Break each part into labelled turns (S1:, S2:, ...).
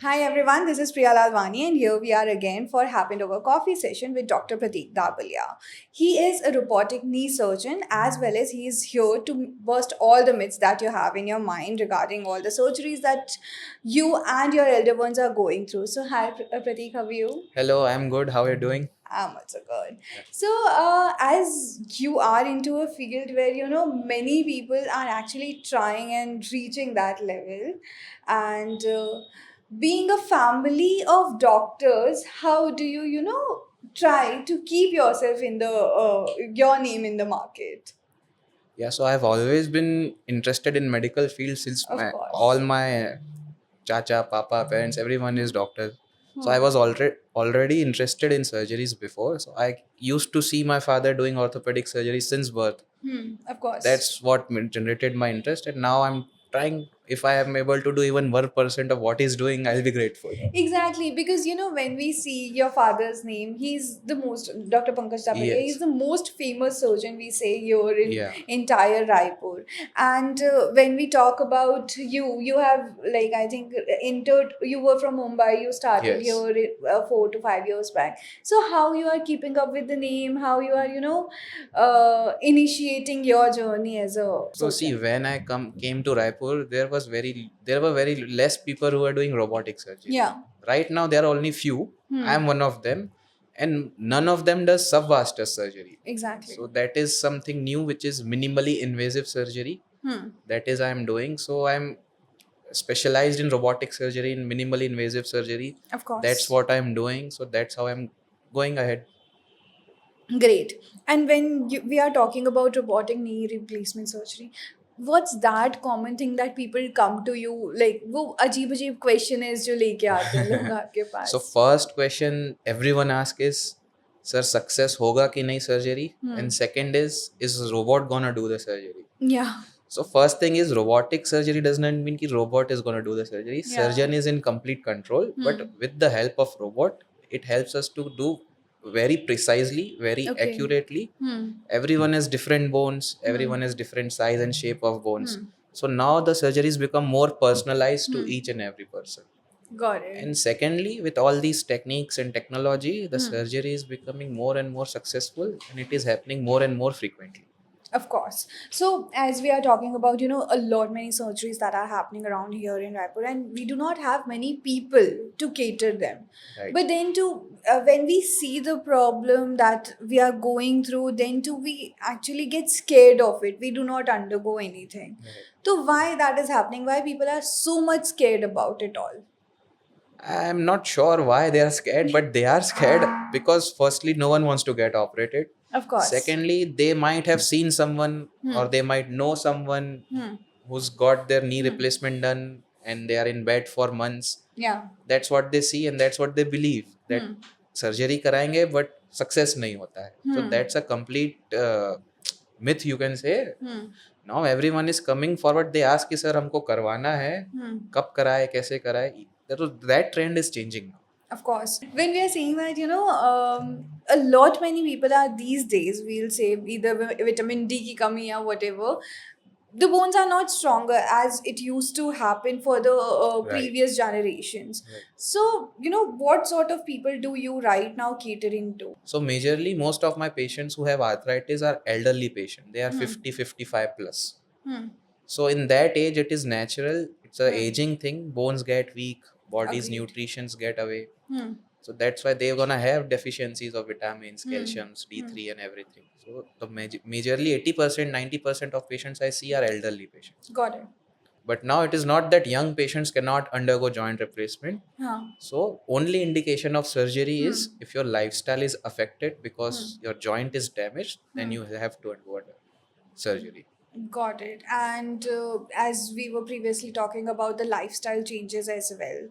S1: Hi everyone, this is Priya Lalwani, and here we are again for Happened Over Coffee session with Dr. Prateek Dabalia. He is a robotic knee surgeon as well as he is here to burst all the myths that you have in your mind regarding all the surgeries that you and your elder ones are going through. So, hi Prateek, how are you?
S2: Hello, I'm good. How are you doing?
S1: I'm also good. So, as you are into a field where many people are actually trying and reaching that level, and being a family of doctors, how do you try to keep yourself in the your name in the market?
S2: Yeah, so I've always been interested in medical field since
S1: Of
S2: all
S1: course.
S2: my chacha, papa, parents, everyone is doctors. So I
S1: Hmm.
S2: was already interested in surgeries before. So I used to see my father doing orthopedic surgery since birth.
S1: Of course.
S2: That's what generated my interest, and now I'm trying. If I am able to do even 1% of what he's doing, I'll be grateful.
S1: Exactly, because when we see your father's name, he's the most Dr. Pankaj Dabalia. He's
S2: Yes.
S1: the most famous surgeon we say here in
S2: Yeah.
S1: entire Raipur. And when we talk about you, you have like I think entered. You were from Mumbai. You started
S2: Yes.
S1: here 4 to 5 years back. So how you are keeping up with the name? How you are initiating your journey as a
S2: So see,
S1: surgeon?
S2: when I came to Raipur, there were very less people who were doing robotic surgery.
S1: Yeah.
S2: Right now, there are only few. I am
S1: Hmm.
S2: one of them, and none of them does subvastus surgery.
S1: Exactly.
S2: So that is something new, which is minimally invasive surgery.
S1: Hmm.
S2: That is I am doing. So I'm specialized in robotic surgery, in minimally invasive surgery.
S1: Of
S2: That's
S1: course.
S2: what I'm doing. So that's how I'm going ahead.
S1: Great. And when we are talking about robotic knee replacement surgery, what's that common thing that people come to you like वो अजीब अजीब question is जो लेके आते हैं लोग आपके
S2: So
S1: pass?
S2: first question everyone asks is, sir, success hoga ki nahi surgery? And second is robot gonna do the surgery?
S1: Yeah.
S2: So first thing is robotic surgery does not mean ki robot is gonna do the surgery.
S1: Yeah.
S2: Surgeon is in complete control, but with the help of robot, it helps us to do very precisely, very
S1: Okay.
S2: accurately.
S1: Hmm.
S2: Everyone has different bones, everyone has different size and shape of bones. So now the surgeries become more personalized to each and every person.
S1: Got it.
S2: And secondly, with all these techniques and technology, the surgery is becoming more and more successful, and it is happening more and more frequently.
S1: Of course. So, as we are talking about, a lot many surgeries that are happening around here in Raipur, and we do not have many people to cater them.
S2: Right.
S1: But then, when we see the problem that we are going through, then we actually get scared of it. We do not undergo anything.
S2: Right.
S1: So, why that is happening? Why people are so much scared about it all?
S2: I'm not sure why they are scared, but they are scared because firstly, no one wants to get operated.
S1: Of course.
S2: Secondly, they might have seen someone or
S1: Hmm.
S2: they might know someone
S1: Hmm.
S2: who's got their knee replacement done and they are in bed for months.
S1: Yeah.
S2: That's what they see and that's what they believe, that surgery कराएंगे but success नहीं होता है. So that's a complete myth, you can say. Now everyone is coming forward. They ask कि sir हमको करवाना है, कब कराए, कैसे कराए. That trend is changing now.
S1: Of course. When we are saying that, a lot many people are these days, we'll say either vitamin D ki kami or whatever, the bones are not stronger as it used to happen for the
S2: Right.
S1: previous generations.
S2: Right.
S1: So, what sort of people do you right now catering to?
S2: So majorly most of my patients who have arthritis are elderly patients. They are 50, 55 plus.
S1: Hmm.
S2: So in that age it is natural. It's a
S1: Hmm.
S2: aging thing. Bones get weak, body's
S1: Agreed.
S2: nutritions get away.
S1: Hmm.
S2: So that's why they're gonna have deficiencies of vitamins,
S1: Hmm.
S2: calciums, D3 and everything. So the majorly 80%, 90% of patients I see are elderly patients.
S1: Got it.
S2: But now it is not that young patients cannot undergo joint replacement.
S1: Huh.
S2: So only indication of surgery is if your lifestyle is affected because your joint is damaged, then you have to undergo a surgery.
S1: Got it. And as we were previously talking about the lifestyle changes as well,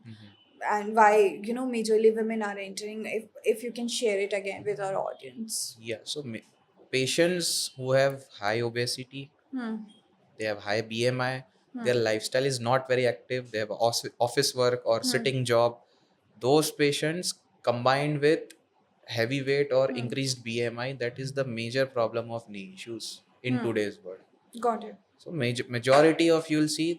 S1: and why majorly women are entering. If you can share it again with our audience.
S2: Yeah, so patients who have high obesity,
S1: Hmm.
S2: they have high BMI, their lifestyle is not very active, they have office work or sitting job. Those patients combined with heavy weight or increased BMI, that is the major problem of knee issues in today's world.
S1: Got it.
S2: So majority of you'll see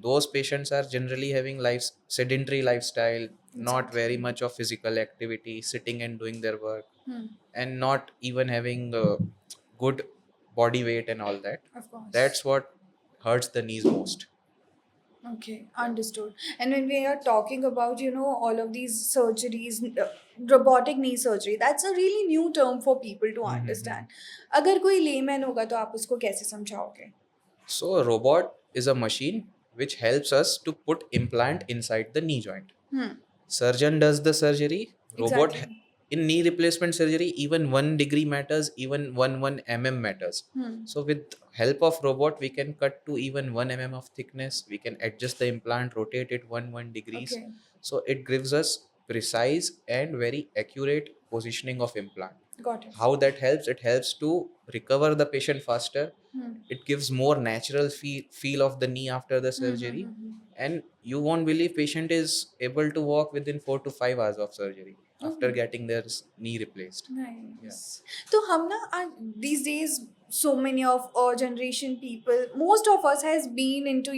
S2: those patients are generally having life sedentary lifestyle, not very
S1: Exactly.
S2: much of physical activity, sitting and doing their work,
S1: Hmm.
S2: and not even having good body weight and all that.
S1: Of course.
S2: That's what hurts the knees most.
S1: Okay,
S2: Yeah.
S1: understood. And when we are talking about, all of these surgeries, robotic knee surgery, that's a really new term for people to
S2: Mhm.
S1: understand. अगर कोई layman होगा तो आप उसको कैसे समझाओगे?
S2: So a robot is a machine which helps us to put implant inside the knee joint.
S1: Hmm.
S2: Surgeon does the surgery. Robot
S1: Exactly.
S2: in knee replacement surgery, even 1 degree matters, even one mm matters.
S1: Hmm.
S2: So with help of robot, we can cut to even 1 mm of thickness. We can adjust the implant, rotate it one degrees.
S1: Okay.
S2: So it gives us precise and very accurate positioning of implant.
S1: Got it.
S2: How that helps? It helps to recover the patient faster.
S1: Hmm.
S2: It gives more natural feel of the knee after the
S1: Hmm, hmm,
S2: surgery,
S1: hmm, hmm.
S2: and you won't believe patient is able to walk within 4 to 5 hours of surgery
S1: Oh,
S2: after getting their knee replaced. Yeah.
S1: nice. तो हम ना these days so many of our generation people, most of us has been into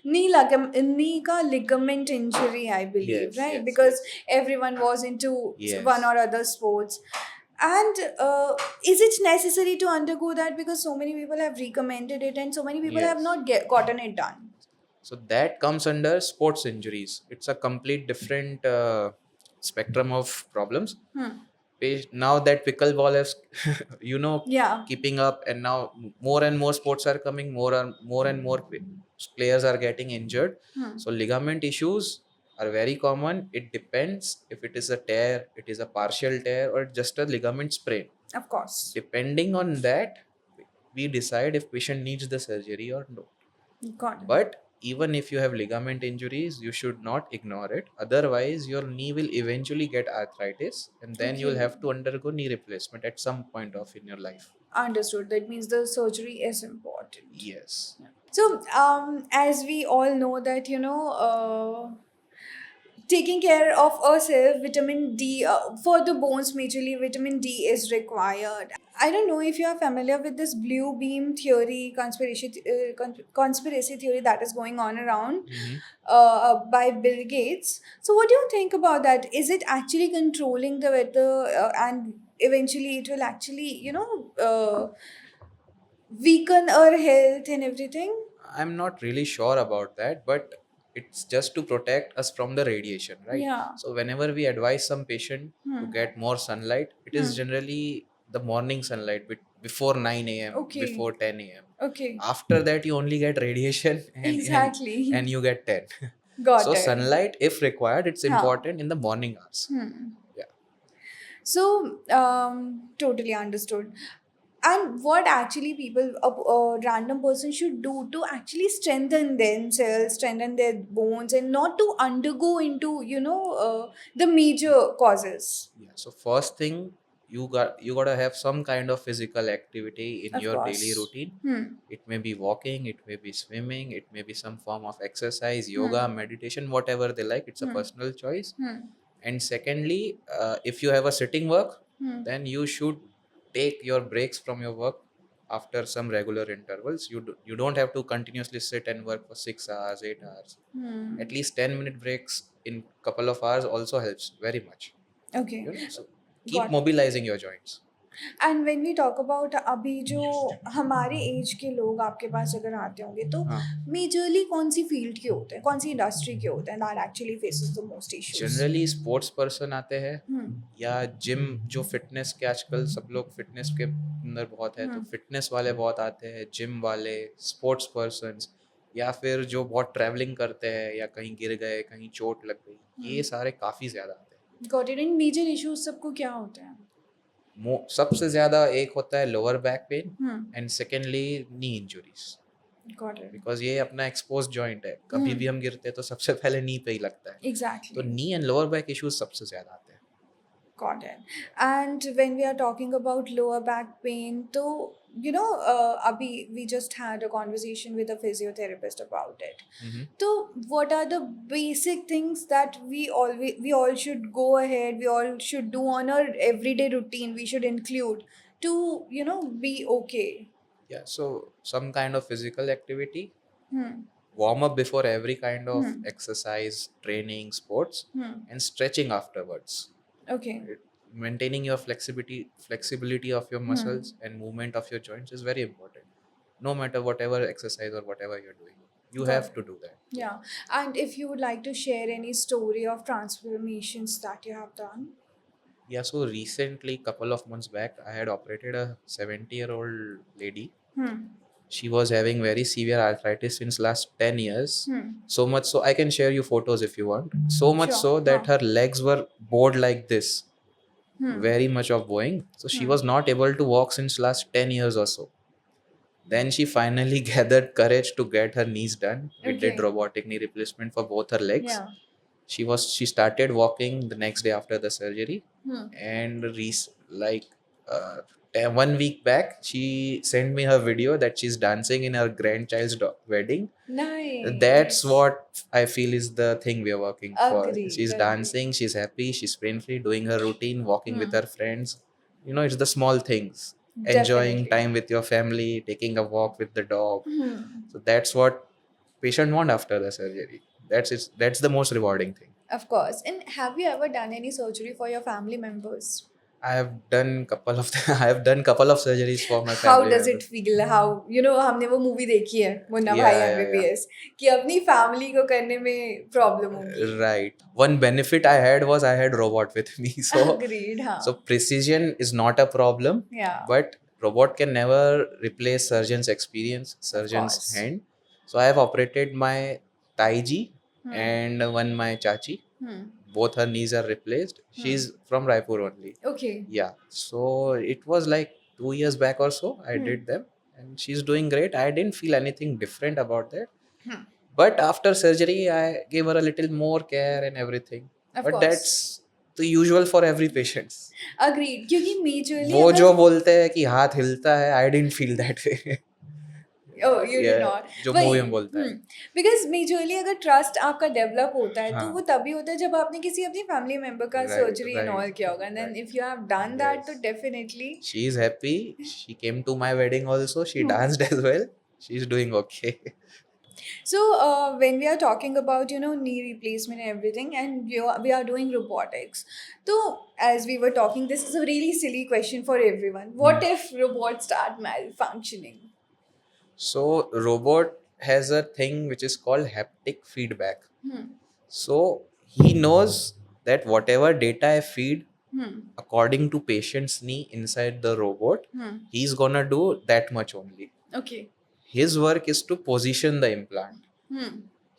S1: knee ka ligament injury, I believe,
S2: Yes,
S1: right?
S2: yes,
S1: Because
S2: yes,
S1: everyone was into one
S2: yes.
S1: or other sports. And is it necessary to undergo that, because so many people have recommended it and so many people have
S2: Yes.
S1: not gotten it done?
S2: So that comes under sports injuries. It's a complete different spectrum of problems.
S1: Hmm.
S2: Now that pickleball is
S1: Yeah.
S2: keeping up, and now more and more sports are coming, more and more players are getting injured.
S1: Hmm.
S2: So ligament issues are very common. It depends if it is a tear, it is a partial tear, or just a ligament sprain.
S1: Of course.
S2: Depending on that, we decide if patient needs the surgery or no.
S1: Got it.
S2: But even if you have ligament injuries, you should not ignore it. Otherwise, your knee will eventually get arthritis, and then you'll
S1: Okay.
S2: have to undergo knee replacement at some point of in your life.
S1: Understood. That means the surgery is important.
S2: Yes.
S1: So, as we all know that taking care of ourselves, vitamin D for the bones, majorly vitamin D is required. I don't know if you are familiar with this blue beam theory, conspiracy theory that is going on around
S2: Hmm.
S1: by Bill Gates. So, what do you think about that? Is it actually controlling the weather, and eventually it will actually, weaken our health and everything?
S2: I'm not really sure about that, but it's just to protect us from the radiation, right?
S1: Yeah.
S2: So whenever we advise some patient to
S1: Hmm.
S2: get more sunlight, it is
S1: Hmm.
S2: generally the morning sunlight before 9 a.m.,
S1: Okay.
S2: before 10 a.m.
S1: Okay.
S2: After that, you only get radiation, and
S1: Exactly.
S2: you get 10.
S1: Got
S2: So
S1: it.
S2: sunlight, if required, it's
S1: Huh.
S2: important in the morning hours.
S1: Hmm.
S2: Yeah.
S1: So, totally understood. And what actually people, a random person should do to actually strengthen themselves, strengthen their bones, and not to undergo into, the major causes.
S2: Yeah. So first thing, you gotta have some kind of physical activity in
S1: Of
S2: your daily
S1: course.
S2: routine.
S1: Hmm.
S2: It may be walking, it may be swimming, it may be some form of exercise, yoga,
S1: Hmm.
S2: meditation, whatever they like. It's a
S1: Hmm.
S2: personal choice.
S1: Hmm.
S2: And secondly, if you have a sitting work,
S1: Hmm.
S2: then you should take your breaks from your work after some regular intervals. You don't have to continuously sit and work for 6 hours, 8 hours.
S1: Hmm.
S2: At least 10-minute breaks in couple of hours also helps very much.
S1: Okay.
S2: So keep
S1: Got it.
S2: mobilizing your joints.
S1: And when we talk about अभी जो हमारे as के लोग आपके पास अगर आते होंगे तो
S2: हाँ.
S1: मेजरली कौन सी फील्ड के होते हैं, कौन सी इंडस्ट्री के होते हैं that actually faces the most issues?
S2: Generally sports person आते हैं, या जिम, जो फिटनेस के आजकल सब लोग फिटनेस के अंदर बहुत है, तो फिटनेस वाले बहुत आते हैं, जिम वाले, स्पोर्ट्स पर्सन, या फिर जो बहुत ट्रैवलिंग करते हैं या कहीं गिर गए, कहीं चोट लग गई, ये सारे काफ़ी ज़्यादा आते हैं.
S1: Got it. And major issues सबको क्या होते हैं?
S2: सबसे ज़्यादा एक होता है lower back pain,
S1: hmm.
S2: And secondly knee injuries.
S1: Got it.
S2: Because ये अपना एक्सपोज जॉइंट है, कभी भी हम गिरते हैं तो सबसे पहले नी पे ही लगता है. तो
S1: exactly.
S2: Knee and lower back issues सबसे ज़्यादा आते हैं.
S1: Got it. And when we are talking about lower back pain, so Abhi, we just had a conversation with a physiotherapist about it.
S2: Mhm.
S1: So, what are the basic things that we all should go ahead, we all should do on our everyday routine? We should include to be okay.
S2: Yeah, so some kind of physical activity,
S1: Hmm.
S2: warm up before every kind of
S1: Hmm.
S2: exercise, training, sports,
S1: Hmm.
S2: and stretching afterwards.
S1: Okay.
S2: Right? Maintaining your flexibility of your
S1: Hmm.
S2: muscles and movement of your joints is very important. No matter whatever exercise or whatever you're doing, you
S1: Got
S2: have
S1: it.
S2: to do that.
S1: Yeah. And if you would like to share any story of transformations that you have done.
S2: Yeah, so recently, couple of months back, I had operated a 70-year-old lady.
S1: Hmm.
S2: She was having very severe arthritis since last 10 years.
S1: Hmm.
S2: So much so, I can share you photos if you want. So much
S1: Sure.
S2: so that
S1: Huh.
S2: her legs were bowed like this,
S1: Hmm.
S2: very much of bowing. So she
S1: Hmm.
S2: was not able to walk since last 10 years or so. Then she finally gathered courage to get her knees done. We did
S1: Okay.
S2: robotic knee replacement for both her legs.
S1: Yeah.
S2: She started walking the next day after the surgery,
S1: Hmm.
S2: and like uh, 1 week back she sent me her video that she's dancing in her grandchild's wedding. That's
S1: Nice.
S2: what I feel is the thing we are working for.
S1: Agreed.
S2: She's
S1: Agreed.
S2: dancing, she's happy, she's pain free, doing her routine, walking with
S1: Hmm.
S2: her friends. It's the small things, enjoying
S1: Definitely.
S2: time with your family, taking a walk with the dog.
S1: Hmm.
S2: So that's what patient want after the surgery. That's the most rewarding thing.
S1: Of course. And have you ever done any surgery for your family members?
S2: I have done couple of I have done couple of surgeries for my
S1: How
S2: family
S1: does it
S2: members.
S1: feel? How हमने वो movie देखी है मुन्ना भाई
S2: Yeah, yeah, yeah.
S1: MBBS कि अपनी family को करने में प्रॉब्लम होगी.
S2: Right. One benefit I had was I had robot with me.
S1: Agreed.
S2: So
S1: हाँ.
S2: precision is not a problem,
S1: Yeah.
S2: but robot can never replace surgeon's experience,
S1: Of
S2: surgeon's
S1: course.
S2: hand. So I have operated my Taiji
S1: Hmm.
S2: and one my Chachi.
S1: Hmm.
S2: Both her knees are replaced.
S1: Hmm.
S2: She's from Raipur only.
S1: Okay.
S2: Yeah. So it was like 2 years back or so. I
S1: Hmm.
S2: did them, and she's doing great. I didn't feel anything different about that.
S1: Hmm.
S2: But after surgery, I gave her a little more care and everything.
S1: Of
S2: But
S1: course.
S2: that's the usual for every patient.
S1: Agreed. क्योंकि majorly
S2: वो
S1: अगर
S2: जो बोलते हैं कि हाथ हिलता है, I didn't feel that way.
S1: Oh, you did
S2: Yeah,
S1: not.
S2: जो
S1: वही
S2: मूवी में बोलता है.
S1: बिकॉज मेजरली अगर ट्रस्ट आपका डेवलप होता है तो
S2: हाँ.
S1: वो तभी होता है जब आपने किसी अपनी फैमिली मेंबर का
S2: Right,
S1: surgery and
S2: right,
S1: all किया होगा. And then
S2: right.
S1: If you have done that तो
S2: Yes.
S1: Definitely.
S2: She is happy. She came to my wedding also. She danced as well. She's doing okay.
S1: So when we are talking about knee replacement and everything, and we are doing robotics, so as we were talking, this is a really silly question for everyone. What if robots start malfunctioning?
S2: So robot has a thing which is called haptic feedback.
S1: Hmm.
S2: So he knows that whatever data I feed
S1: Hmm.
S2: according to patient's knee inside the robot,
S1: Hmm.
S2: he's gonna do that much only.
S1: Okay.
S2: His work is to position the implant.
S1: Hmm.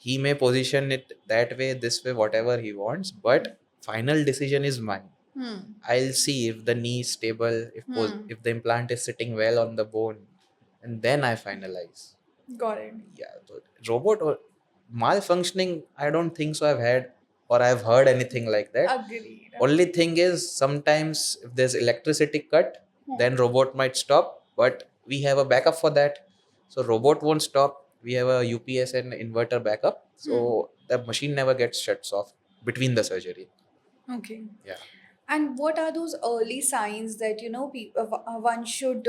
S2: He may position it that way, this way, whatever he wants, but final decision is mine.
S1: Hmm.
S2: I'll see if the knee is stable, if the implant is sitting well on the bone, and then I finalize.
S1: Got it.
S2: Yeah, so robot or malfunctioning, I don't think so. I've had or I've heard anything like that.
S1: Agreed.
S2: Only thing is sometimes if there's electricity cut, then robot might stop, but we have a backup for that. So robot won't stop. We have a UPS and inverter backup, so the machine never gets shuts off between the surgery.
S1: Okay.
S2: Yeah.
S1: And what are those early signs that one should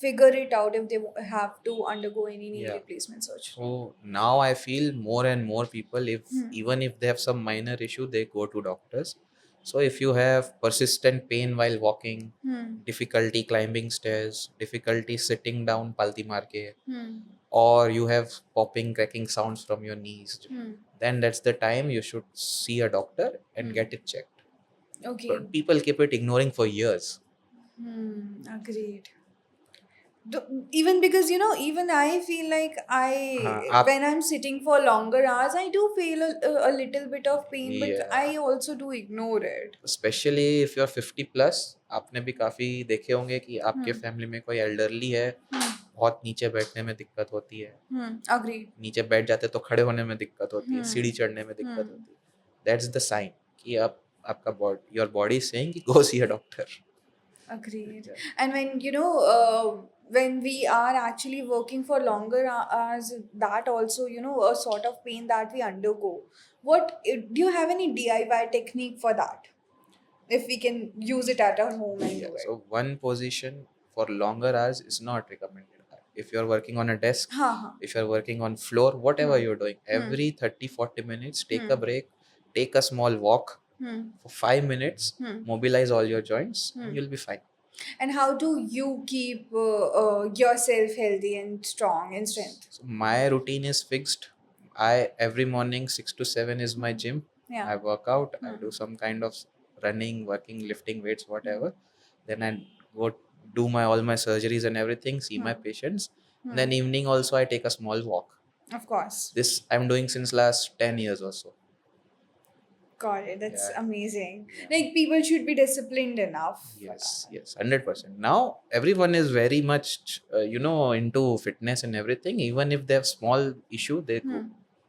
S1: figure it out if they have to undergo any knee
S2: Yeah.
S1: replacement surgery?
S2: So now I feel more and more people, if
S1: Hmm.
S2: even if they have some minor issue, they go to doctors. So if you have persistent pain while walking,
S1: Hmm.
S2: difficulty climbing stairs, difficulty sitting down, palti maar ke,
S1: Hmm.
S2: or you have popping, cracking sounds from your knees,
S1: Hmm.
S2: then that's the time you should see a doctor and get it checked.
S1: Okay.
S2: But people keep it ignoring for years.
S1: Agreed. Even because even I feel like
S2: आप
S1: when I'm sitting for longer hours, I do feel a little bit of pain, but
S2: Yeah.
S1: I also do ignore it.
S2: Especially if you are 50 plus, आपने भी काफी देखे होंगे कि आपके family में कोई एल्डरली है, बहुत नीचे बैठने में दिक्कत होती है,
S1: Agreed.
S2: नीचे बैठ जाते तो खड़े होने में दिक्कत होती है, सीढ़ी चढ़ने में दिक्कत होती है. दैट्स द साइन कि आप आपका body, your body is saying कि go see a doctor.
S1: Agreed. And when when we are actually working for longer hours, that also a sort of pain that we undergo. Do you have any DIY technique for that? If we can use it at our home and do it.
S2: So one position for longer hours is not recommended. if you're working on a desk,
S1: हाँ.
S2: if you're working on floor, whatever
S1: Hmm.
S2: you're doing, every 30-40 minutes, take a
S1: Hmm.
S2: break, take a small walk
S1: Hmm.
S2: for 5 minutes,
S1: Hmm.
S2: mobilize all your joints,
S1: Hmm.
S2: and you'll be fine.
S1: And how do you keep yourself healthy and strong and strength?
S2: So my routine is fixed. I every morning 6 to 7 is my gym.
S1: Yeah.
S2: I work out, I
S1: Hmm.
S2: do some kind of running, working, lifting weights, whatever. Then I go do my all my surgeries and everything, see my
S1: Hmm.
S2: patients.
S1: Hmm.
S2: Then evening also I take a small walk.
S1: Of course.
S2: This I'm doing since last 10 years or so.
S1: Got it. That's
S2: Yeah.
S1: amazing.
S2: Yeah.
S1: Like people should be disciplined enough.
S2: Yes, 100%. Now everyone is very much, into fitness and everything. Even if they have small issue, they
S1: Hmm.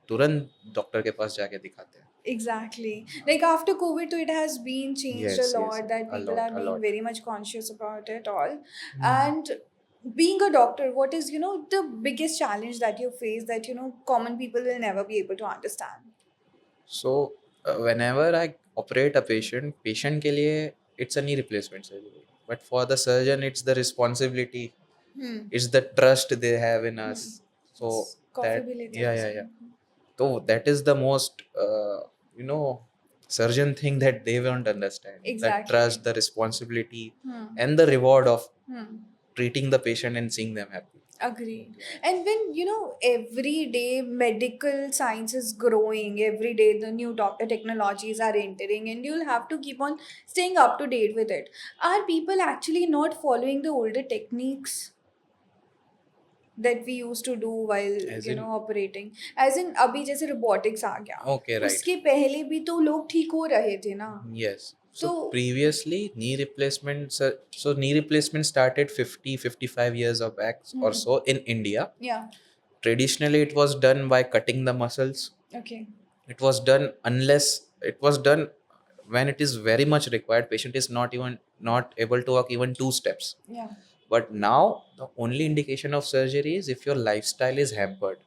S2: तुरंत doctor के पास जाके दिखाते हैं.
S1: Exactly. Like after COVID, so it has been changed a
S2: Yes,
S1: lot that
S2: a
S1: people
S2: lot,
S1: are
S2: a
S1: being
S2: lot.
S1: very much conscious about it all.
S2: Hmm.
S1: And being a doctor, what is, the biggest challenge that you face that, common people will never be able to understand?
S2: So whenever I operate a patient के लिए it's a knee replacement surgery. But for the surgeon, it's the responsibility,
S1: Hmm.
S2: it's the trust they have in us. So
S1: Coffee
S2: that
S1: भी लेते
S2: yeah,
S1: हो
S2: yeah,
S1: उसमें?
S2: yeah. So that is the most you know surgeon thing that they won't understand. That
S1: Exactly.
S2: trust, the responsibility,
S1: Hmm.
S2: and the reward of
S1: Hmm.
S2: treating the patient and seeing them happy.
S1: Agreed. And when, every day medical science is growing, every day the new technologies are entering, and you'll have to keep on staying up to date with it. Are people actually not following the older techniques that we used to do while,
S2: As in,
S1: operating? As in, अभी जैसे robotics आ गया,
S2: okay, right.
S1: उसके पहले भी तो लोग ठीक हो रहे थे ना.
S2: Yes. So
S1: So,
S2: previously, knee replacements. So knee replacement started 50, 55 years of back or so in India.
S1: yeah,
S2: Traditionally, it was done by cutting the muscles.
S1: okay,
S2: It was done unless it was done when it is very much required. Patient is not able to walk even 2 steps.
S1: yeah.
S2: But now the only indication of surgery is if your lifestyle is hampered.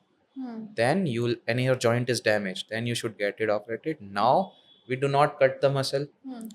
S1: Hmm.
S2: Then you'll and your joint is damaged, then you should get it operated. Now we do not cut the muscle.
S1: Hmm.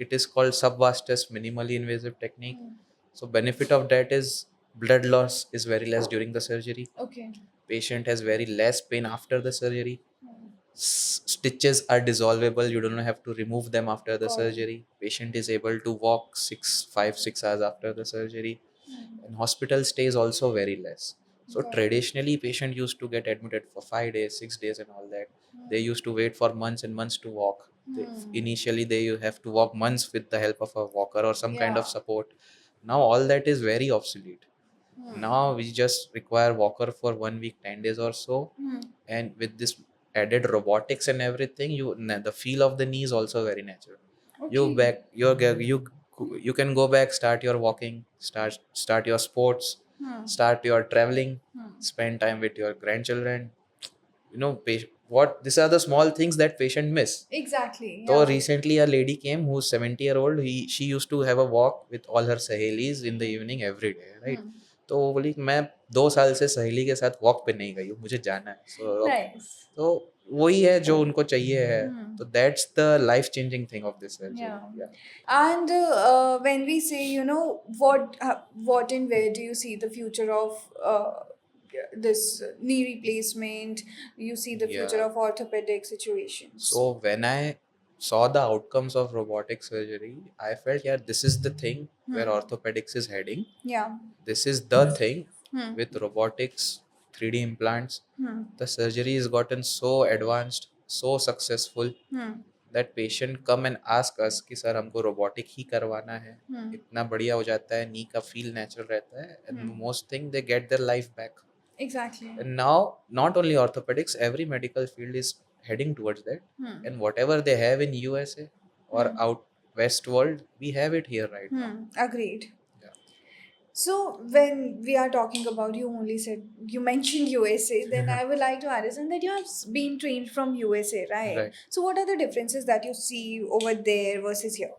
S2: It is called subvastus minimally invasive technique.
S1: Hmm.
S2: So benefit of that is blood loss is very less during the surgery.
S1: Okay.
S2: Patient has very less pain after the surgery.
S1: Hmm.
S2: Stitches are dissolvable, you don't have to remove them after the
S1: Got it.
S2: surgery. Patient is able to walk 6 hours after the surgery.
S1: Hmm.
S2: And hospital stay is also very less. So
S1: Got it.
S2: traditionally patient used to get admitted for 5 days, 6 days and all that. They used to wait for months and months to walk. Initially they have to walk months with the help of a walker or some kind of
S1: Yeah.
S2: support. Now all that is very obsolete.
S1: Hmm.
S2: Now we just require walker for 1 week, 10 days or so.
S1: Hmm.
S2: And with this added robotics and everything, the feel of the knee is also very natural. You
S1: Okay.
S2: back you can go back, start your walking, start your sports,
S1: Hmm.
S2: start your traveling,
S1: Hmm.
S2: spend time with your grandchildren. What these are the small things that patient miss.
S1: Exactly.
S2: So
S1: Yeah.
S2: recently a lady came who's 70-year-old. She used to have a walk with all her sahelis in the evening every day, right?
S1: Hmm.
S2: तो वो बोली मैं 2 साल से सहेली के साथ walk पे नहीं गई हूँ, मुझे जाना है.
S1: Nice.
S2: तो वही है जो उनको चाहिए है.
S1: Hmm.
S2: तो that's the life changing thing of this surgery.
S1: Yeah. And when we say, what and where do you see the future of this knee replacement? You see the future
S2: Yeah.
S1: of orthopedic situations.
S2: So when I saw the outcomes of robotic surgery, I felt, yeah, this is the thing where orthopedics is heading.
S1: Yeah.
S2: This is the thing
S1: Hmm.
S2: with robotics, 3D implants.
S1: Hmm.
S2: The surgery has gotten so advanced, so successful
S1: Hmm.
S2: that patient come and ask us कि sir हमको robotic ही करवाना है.
S1: Hmm.
S2: इतना बढ़िया हो जाता है, नी का feel natural रहता है, and most thing they get their life back.
S1: Exactly.
S2: And now not only orthopedics, every medical field is heading towards that. And whatever they have in USA or out west world, we have it here right now.
S1: Agreed.
S2: Yeah.
S1: So when we are talking about, you mentioned USA, then I would like to understand that you have been trained from USA, right?
S2: Right.
S1: So what are the differences that you see over there versus here?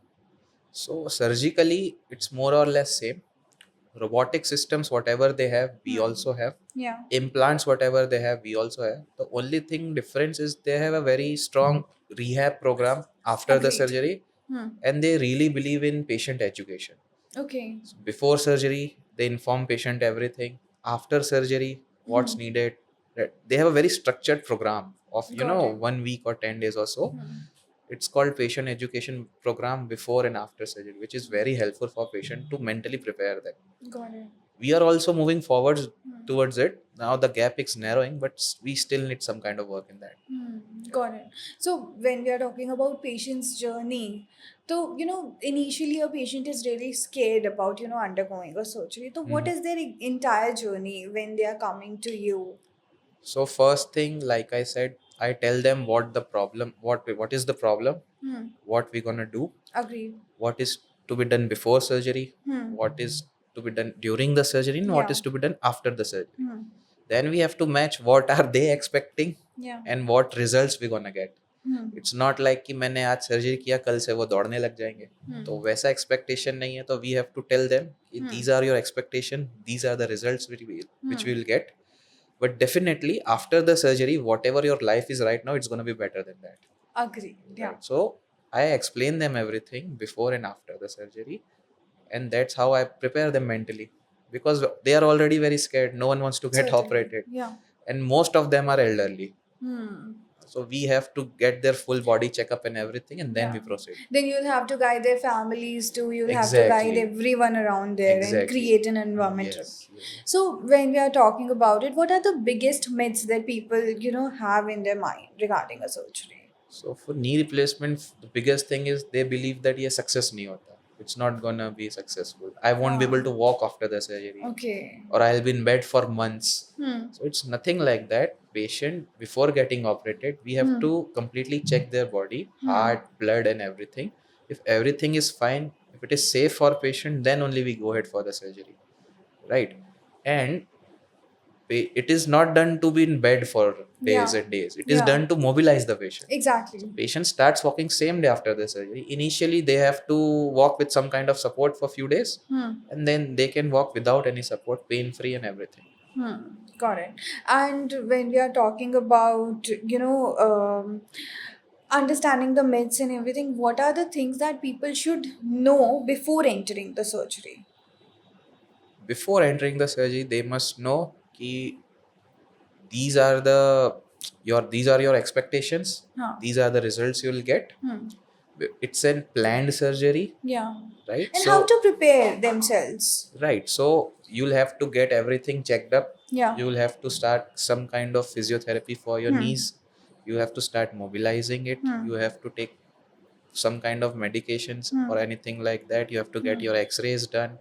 S2: So surgically, it's more or less same. Robotic systems, whatever they have, we also have.
S1: Yeah.
S2: Implants, whatever they have, we also have. The only thing difference is they have a very strong rehab program after the
S1: Agreed.
S2: surgery, and they really believe in patient education.
S1: Okay.
S2: So before surgery, they inform patient everything. after surgery what's needed. They have a very structured program of
S1: Got it.
S2: 1 week or 10 days or so. It's called patient education program before and after surgery, which is very helpful for patient to mentally prepare them.
S1: Got it.
S2: We are also moving forward towards it. Now the gap is narrowing, but we still need some kind of work in that.
S1: Got it. So when we are talking about patient's journey, so initially a patient is really scared about undergoing a surgery. So what is their entire journey when they are coming to you?
S2: So first thing, like I said, I tell them what the problem, what is the problem, what we're gonna do,
S1: Agreed.
S2: what is to be done before surgery, what is to be done during the surgery, and what
S1: Yeah.
S2: is to be done after the surgery. Then we have to match what are they expecting
S1: Yeah.
S2: and what results we're gonna get. It's not like कि मैंने आज surgery किया कल से वो दौड़ने लग जाएंगे, तो वैसा एक्सपेक्टेशन नहीं है. तो we have to tell them कि these are your expectation, these are the results which we will get, but definitely after the surgery whatever your life is right now, it's going to be better than that.
S1: Agreed. Yeah.
S2: Right? So I explain them everything before and after the surgery, and that's how I prepare them mentally, because they are already very scared. No one wants to get
S1: Certainly.
S2: operated,
S1: Yeah.
S2: and most of them are elderly.
S1: Hmm.
S2: So we have to get their full body checkup and everything, and then we
S1: Yeah.
S2: proceed.
S1: Then you'll have to guide their families too. You'll have to guide
S2: Exactly.
S1: everyone around there and
S2: Exactly.
S1: create an environment.
S2: Yes. Yes.
S1: So when we are talking about it, what are the biggest myths that people, have in their mind regarding a surgery?
S2: So for knee replacement, the biggest thing is they believe that ये success नहीं होता. It's not gonna be successful. I won't be able to walk after the surgery,
S1: Okay.
S2: or I'll be in bed for months.
S1: Hmm.
S2: So it's nothing like that. Patient, before getting operated, we have to completely check their body, heart, blood, and everything. If everything is fine, if it is safe for patient, then only we go ahead for the surgery, right? And it is not done to be in bed for days
S1: Yeah.
S2: and days. It is
S1: Yeah.
S2: done to mobilize the patient.
S1: Exactly.
S2: Patient starts walking same day after the surgery. Initially they have to walk with some kind of support for few days, and then they can walk without any support, pain free and everything.
S1: Got it. And when we are talking about, understanding the myths and everything, what are the things that people should know before entering the surgery?
S2: Before entering the surgery, they must know ki these are your expectations.
S1: Huh.
S2: These are the results you will get. It's a planned surgery,
S1: Yeah.
S2: right?
S1: And
S2: So
S1: how to prepare themselves.
S2: right, so you'll have to get everything checked up.
S1: Yeah.
S2: You will have to start some kind of physiotherapy for your knees. You have to start mobilizing it. You have to take some kind of medications or anything like that. You have to get your x-rays done,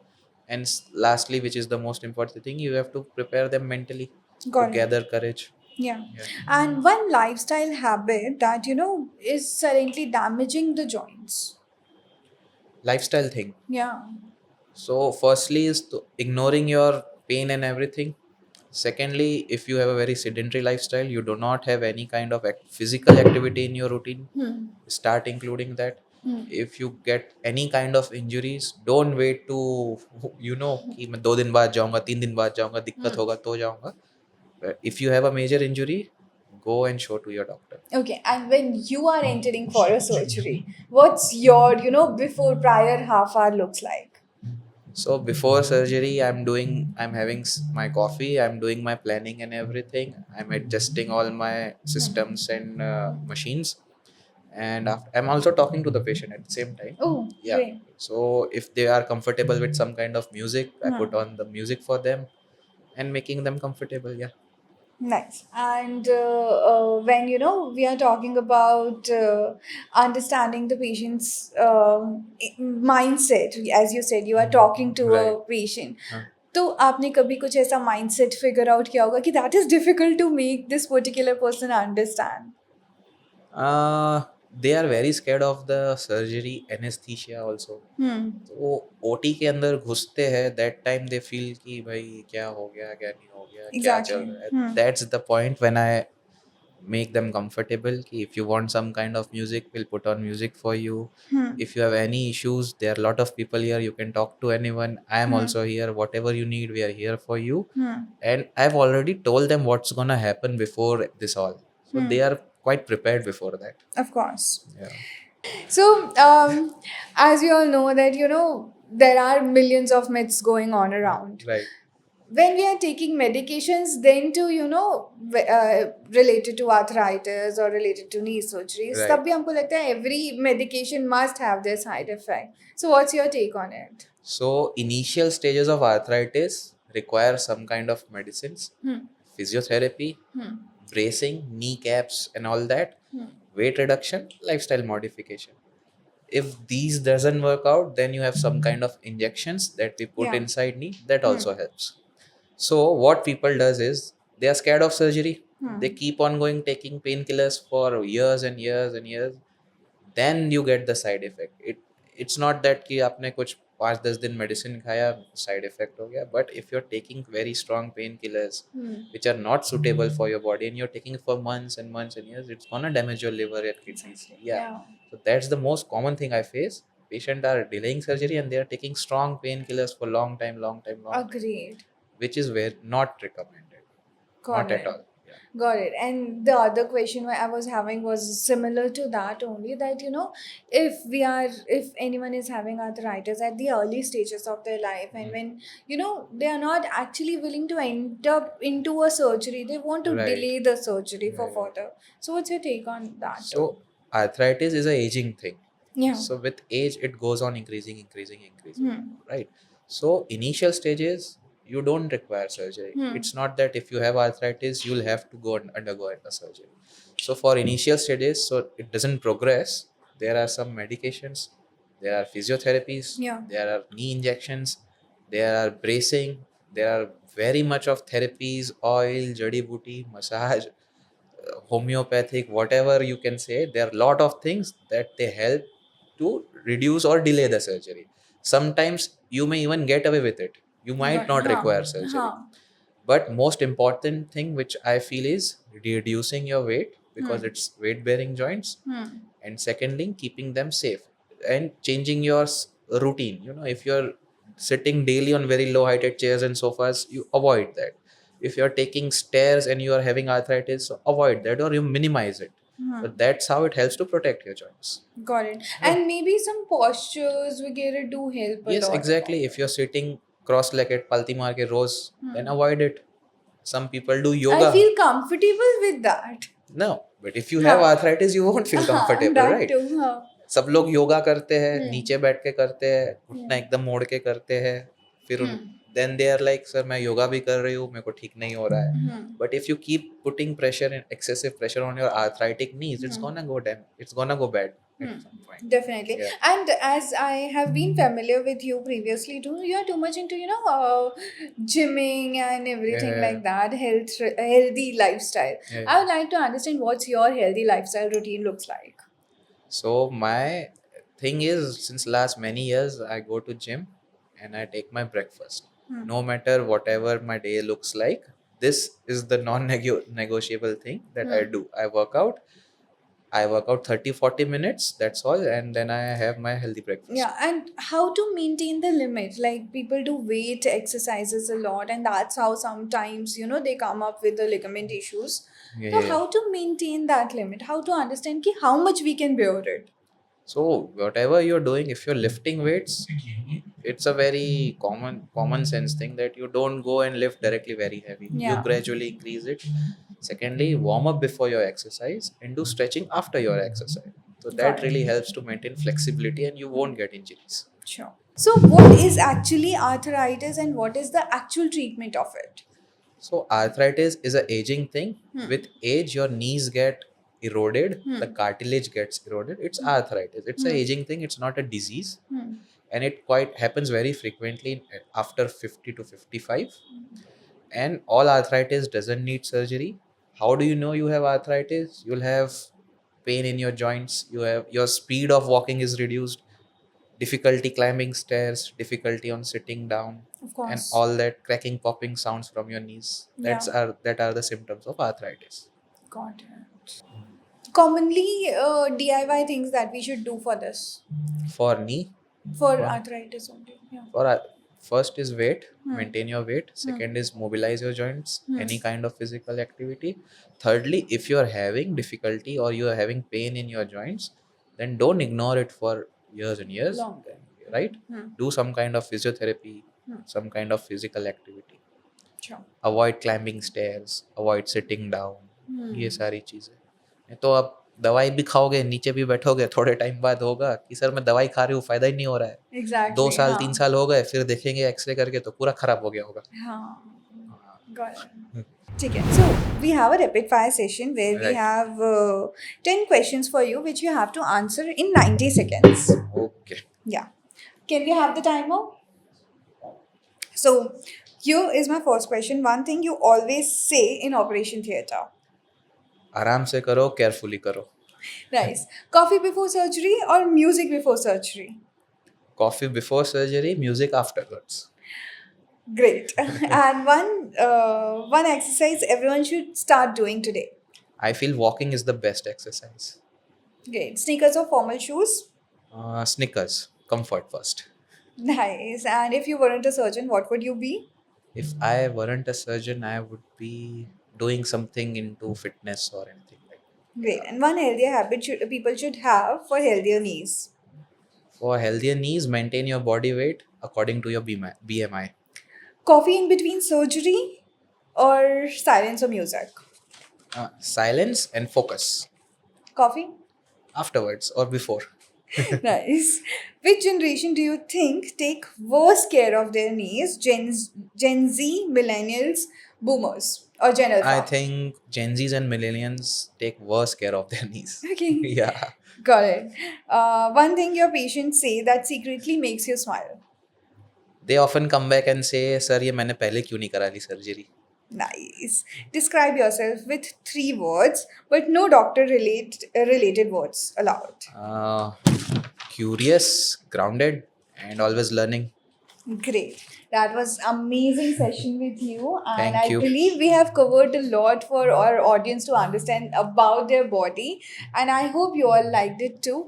S2: and lastly, which is the most important thing, you have to prepare them mentally
S1: Got
S2: to
S1: it.
S2: gather courage.
S1: Yeah.
S2: Yeah.
S1: And one lifestyle habit that, is silently damaging the joints.
S2: Lifestyle thing.
S1: Yeah.
S2: So firstly is ignoring your pain and everything. Secondly, if you have a very sedentary lifestyle, you do not have any kind of physical activity in your routine, start including that. If you get any kind of injuries, don't wait to कि मैं 2 दिन बाद जाऊंगा, 3 दिन बाद जाऊंगा, दिक्कत होगा तो जाऊंगा. But if you have a major injury, go and show to your doctor.
S1: Okay, and when you are entering for a surgery, what's your, before prior half hour looks like?
S2: So before surgery, I'm having my coffee, I'm doing my planning and everything. I'm adjusting all my systems and machines, and I'm also talking to the patient at the same time.
S1: Oh,
S2: Yeah.
S1: great.
S2: So if they are comfortable with some kind of music, I put on the music for them and making them comfortable. Yeah.
S1: Nice. And when we are talking about understanding the patient's mindset, as you said, you are talking to a
S2: Right.
S1: patient.
S2: हाँ.
S1: तो आपने कभी कुछ ऐसा mindset figure out किया होगा कि that is difficult to make this particular person understand?
S2: They are very scared of the surgery anesthesia also. तो ओटी के अंदर घुसते हैं, that time they feel कि भाई क्या हो गया, क्या नहीं हो गया, क्या चल
S1: Exactly.
S2: रहा है. That's the point when I make them comfortable. कि if you want some kind of music, we'll put on music for you. If you have any issues, there are a lot of people here, you can talk to anyone. I am also here. Whatever you need, we are here for you. And I've already told them what's gonna happen before this all. So they are quite prepared before that.
S1: Of course.
S2: Yeah.
S1: So, as you all know that, there are millions of myths going on around.
S2: Right.
S1: when we are taking medications, then to related to arthritis or related to knee surgeries,
S2: Right.
S1: तब भी हमको लगता है every medication must have their side effect. So what's your take on it?
S2: So initial stages of arthritis require some kind of medicines, physiotherapy, bracing, kneecaps, and all that, weight reduction, lifestyle modification. If these doesn't work out, then you have some kind of injections that we put
S1: Yeah.
S2: inside knee that also helps. So what people does is they are scared of surgery. They keep on going taking painkillers for years and years and years. Then you get the side effect. It's not that कि आपने कुछ 5-10 दिन medicine खाया side effect हो गया, but if you are taking very strong pain killers which are not suitable for your body and you're taking it for months and months and years, it's gonna damage your liver and kidneys. Yeah. So that's the most common thing I face. Patients are delaying surgery and they are taking strong painkillers for long time,
S1: Agreed.
S2: which is where not recommended.
S1: Got
S2: Not
S1: it.
S2: at all. Yeah.
S1: Got it. And the other question I was having was similar to that only, that if anyone is having arthritis at the early stages of their life, and when they are not actually willing to end up into a surgery, they want to
S2: Right.
S1: delay the surgery for
S2: Right.
S1: further. So what's your take on that?
S2: So arthritis is a aging thing.
S1: Yeah.
S2: So with age, it goes on increasing, right? So initial stages, you don't require surgery. It's not that if you have arthritis, you'll have to go and undergo a surgery. So for initial stages, so it doesn't progress, there are some medications, there are physiotherapies,
S1: Yeah.
S2: there are knee injections, there are bracing, there are very much of therapies, oil, jadi booty, massage, homeopathic, whatever you can say. There are a lot of things that they help to reduce or delay the surgery. Sometimes you may even get away with it, you might not require surgery. But most important thing which I feel is reducing your weight, because it's weight bearing joints, and secondly keeping them safe and changing your routine. If you're sitting daily on very low heighted chairs and sofas, you avoid that. If you're taking stairs and you are having arthritis, so avoid that or you minimize it. But that's how it helps to protect your joints.
S1: Got it. And maybe some postures वगैरह do help a
S2: Yes,
S1: lot.
S2: exactly. If you're sitting cross-legged, palti maar ke roz, then avoid it. Some people do yoga.
S1: I feel comfortable with that.
S2: No, but if you have arthritis, you won't feel comfortable,
S1: that
S2: right?
S1: too, हाँ.
S2: सब लोग योगा करते हैं, नीचे बैठ के करते हैं, घुटना एकदम मोड़ के करते हैं, फिर then they are like, sir, मैं योगा भी कर रही हूँ, मेरे को ठीक नहीं हो रहा है. But if you keep putting pressure and excessive pressure on your arthritic knees, it's gonna go bad at some point.
S1: Definitely.
S2: Yeah.
S1: And as I have been familiar with you previously too, you're too much into gymming and everything
S2: Yeah.
S1: like that, healthy lifestyle.
S2: Yeah.
S1: I would like to understand what's your healthy lifestyle routine looks like.
S2: So my thing is, since last many years, I go to gym and I take my breakfast. No matter whatever my day looks like, this is the non-negotiable thing that I do. I work out 30-40 minutes, that's all, and then I have my healthy breakfast.
S1: Yeah, and how to maintain the limit? Like people do weight exercises a lot, and that's how sometimes they come up with the ligament issues.
S2: Yeah,
S1: So
S2: yeah.
S1: how to maintain that limit? How to understand how much we can bear it?
S2: So whatever you're doing, if you're lifting weights, it's a very common sense thing that you don't go and lift directly very heavy.
S1: Yeah.
S2: You gradually increase it. Secondly, warm up before your exercise and do stretching after your exercise. So
S1: Got
S2: that
S1: it.
S2: really helps to maintain flexibility and you won't get injuries.
S1: Sure. So what is actually arthritis and what is the actual treatment of it?
S2: So arthritis is an aging thing. With age, your knees get eroded, the cartilage gets eroded. It's arthritis. It's an aging thing. It's not a disease, and it quite happens very frequently after 50 to 55. And all arthritis doesn't need surgery. How do you know you have arthritis? You'll have pain in your joints. Your speed of walking is reduced, difficulty climbing stairs, difficulty on sitting down,
S1: Of course.
S2: and all that cracking, popping sounds from your knees. That are the symptoms of arthritis.
S1: Got it. Commonly, DIY things that we should do for this,
S2: For knee,
S1: for arthritis only. Yeah.
S2: first is weight, maintain your weight. Second is mobilize your joints, any kind of physical activity. Thirdly, if you are having difficulty or you are having pain in your joints, then don't ignore it for years and years.
S1: Longer.
S2: Right? Do some kind of physiotherapy, some kind of physical activity.
S1: Sure.
S2: Avoid climbing stairs, avoid sitting down, ये
S1: Hmm.
S2: सारी चीज़ें। तो आप दवाई भी खाओगे, नीचे भी बैठोगे, थोड़े टाइम बाद होगा कि सर मैं दवाई खा रही हूँ, फ़ायदा ही नहीं हो रहा है। 2
S1: Exactly.
S2: साल 3
S1: हाँ.
S2: साल हो गए, फिर देखेंगे एक्स-रे करके तो पूरा खराब हो गया होगा।
S1: हाँ.
S2: हाँ।
S1: Got it. ठीक है. So we have a rapid fire session where we
S2: Right.
S1: have 10 questions for you which you have to answer in 90 seconds.
S2: Okay.
S1: Yeah. Can we have the timer? So here is my first question. One thing you always say in Operation Theatre.
S2: आराम से करो, carefully करो।
S1: Nice. Coffee before surgery or music before surgery?
S2: Coffee before surgery, music afterwards.
S1: Great. And one exercise everyone should start doing today.
S2: I feel walking is the best exercise.
S1: Great. Sneakers or formal shoes?
S2: Sneakers, comfort first.
S1: Nice. And if you weren't a surgeon, what would you be?
S2: If I weren't a surgeon, I would be doing something into fitness or anything like that.
S1: Great. And one healthier habit people should have for healthier knees.
S2: For healthier knees, maintain your body weight according to your BMI.
S1: Coffee in between surgery or silence or music?
S2: Silence and focus
S1: Coffee?
S2: afterwards or before.
S1: Nice. Which generation do you think take worse care of their knees? Gen Z, millennials, boomers, or Gen Alpha?
S2: I think Gen Zs and millennials take worse care of their knees.
S1: Okay.
S2: Yeah.
S1: Got it. One thing your patients say that secretly makes you smile.
S2: They often come back and say, "Sir, ये मैंने पहले क्यों नहीं करा ली surgery?"
S1: Nice. Describe yourself with 3 words, but no doctor related words allowed.
S2: Curious, grounded, and always learning.
S1: Great. That was amazing session with you, and
S2: Thank
S1: I
S2: you.
S1: believe we have covered a lot for our audience to understand about their body, and I hope you all liked it too.